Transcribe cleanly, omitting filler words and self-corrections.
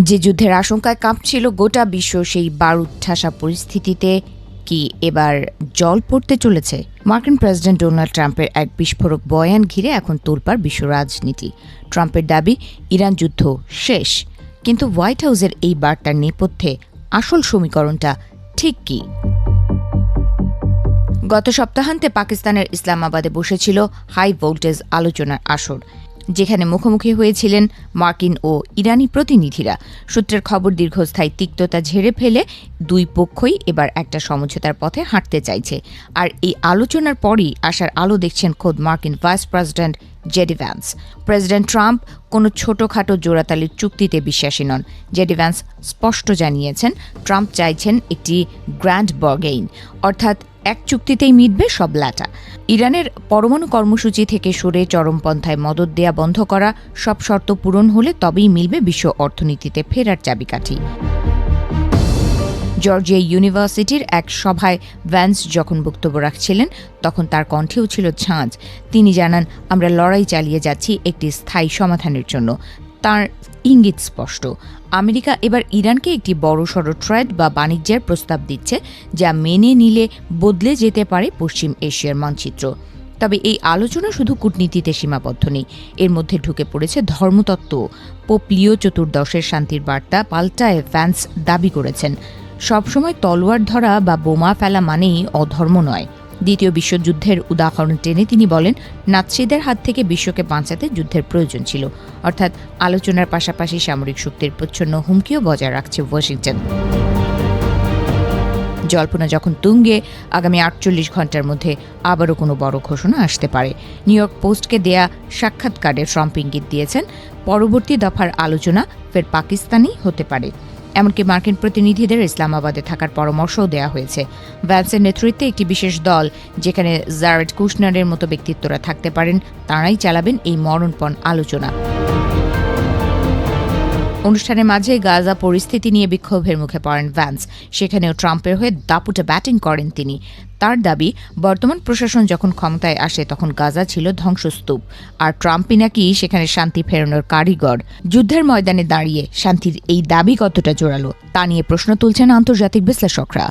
যে যুদ্ধের আশঙ্কায় কাঁপছিল গোটা বিশ্ব, সেই বারুদ ঠাসা পরিস্থিতিতে কি এবার জল পড়তে চলেছে? মার্কিন প্রেসিডেন্ট ডোনাল্ড ট্রাম্পের এক বিস্ফোরক বয়ান ঘিরে এখন তোলপাড় বিশ্ব রাজনীতি। ট্রাম্পের দাবি ইরান যুদ্ধ শেষ, কিন্তু হোয়াইট হাউসের এই বার্তার নেপথ্যে আসল সমীকরণটা ঠিক কি? গত সপ্তাহান্তে পাকিস্তানের ইসলামাবাদে বসেছিল হাই ভোল্টেজ আলোচনার আসর, যেখানে মুখোমুখি হয়েছিলেন মার্কিন ও ইরানি প্রতিনিধিরা। সূত্রের খবর, দীর্ঘস্থায়ী তিক্ততা ঝেড়ে ফেলে দুই পক্ষই এবার একটা সমঝোতার পথে হাঁটতে চাইছে। আর এই আলোচনার পরই আশার আলো দেখছেন খোদ মার্কিন vice president JD Vance. President Trump কোনো ছোটখাটো জোড়াতালির চুক্তিতে বিশ্বাসী নন। জেডি ভ্যান্স স্পষ্ট জানিয়েছেন, ট্রাম্প চাইছেন একটি গ্র্যান্ড বার্গেইন, অর্থাৎ এক চুক্তিতেই মিটবে সব ল্যাটা। ইরানের পরমাণু কর্মসূচি থেকে সরে চরমপন্থায় মদদ দেয়া বন্ধ করা, সব শর্ত পূরণ হলে তবেই মিলবে বিশ্ব অর্থনীতিতে ফেরার চাবিকাঠি। জর্জিয়া ইউনিভার্সিটির এক সভায় ভ্যান্স যখন বক্তব্য রাখছিলেন, তখন তার কণ্ঠেও ছিল ঝাঁজ। তিনি জানান, আমরা লড়াই চালিয়ে যাচ্ছি একটি স্থায়ী সমাধানের জন্য। তার ইঙ্গিত স্পষ্ট, আমেরিকা এবার ইরানকে একটি বড়সড় ট্রেড বা বাণিজ্যের প্রস্তাব দিচ্ছে, যা মেনে নিলে বদলে যেতে পারে পশ্চিম এশিয়ার মানচিত্র। তবে এই আলোচনা শুধু কূটনীতিতে সীমাবদ্ধ নেই, এর মধ্যে ঢুকে পড়েছে ধর্মতত্ত্ব। পোপ লিও চতুর্দশের শান্তির বার্তা পাল্টায় ভ্যান্স দাবি করেছেন, সবসময় তলোয়ার ধরা বা বোমা ফেলা মানেই অধর্ম নয়। দ্বিতীয় বিশ্বযুদ্ধের উদাহরণ টেনে তিনি বলেন, নাৎসিদের হাত থেকে বিশ্বকে বাঁচাতে যুদ্ধের প্রয়োজন ছিল। অর্থাৎ আলোচনার পাশাপাশি সামরিক শক্তির প্রচ্ছন্ন হুমকিও বজায় রাখছে ওয়াশিংটন। জল্পনা যখন তুঙ্গে, আগামী 48 ঘণ্টার মধ্যে আবারও কোনো বড় ঘোষণা আসতে পারে। নিউ ইয়র্ক পোস্টকে দেয়া সাক্ষাৎকারে ট্রাম্প ইঙ্গিত দিয়েছেন, পরবর্তী দফার আলোচনা ফের পাকিস্তানেই হতে পারে। এমনকি মার্কিন প্রতিনিধিদের ইসলামাবাদে থাকার পরামর্শও দেওয়া হয়েছে। ভ্যান্সের নেতৃত্বে একটি বিশেষ দল, যেখানে জারেড কুশনারের মতো ব্যক্তিত্বরা থাকতে পারেন, তাঁরাই চালাবেন এই মরণপণ আলোচনা। অনুষ্ঠানের মাঝে গাজা পরিস্থিতি নিয়ে বিক্ষোভের মুখে পড়েন ভ্যান্স। সেখানেও ট্রাম্পের হয়ে দাপুটে ব্যাটিং করেন তিনি। তার দাবি, বর্তমান প্রশাসন যখন ক্ষমতায় আসে তখন গাজা ছিল ধ্বংসস্তূপ, আর ট্রাম্পই নাকি সেখানে শান্তি ফেরানোর কারিগর। যুদ্ধের ময়দানে দাঁড়িয়ে শান্তির এই দাবি কতটা জোরালো, তা নিয়ে প্রশ্ন তুলছেন আন্তর্জাতিক বিশ্লেষকরা।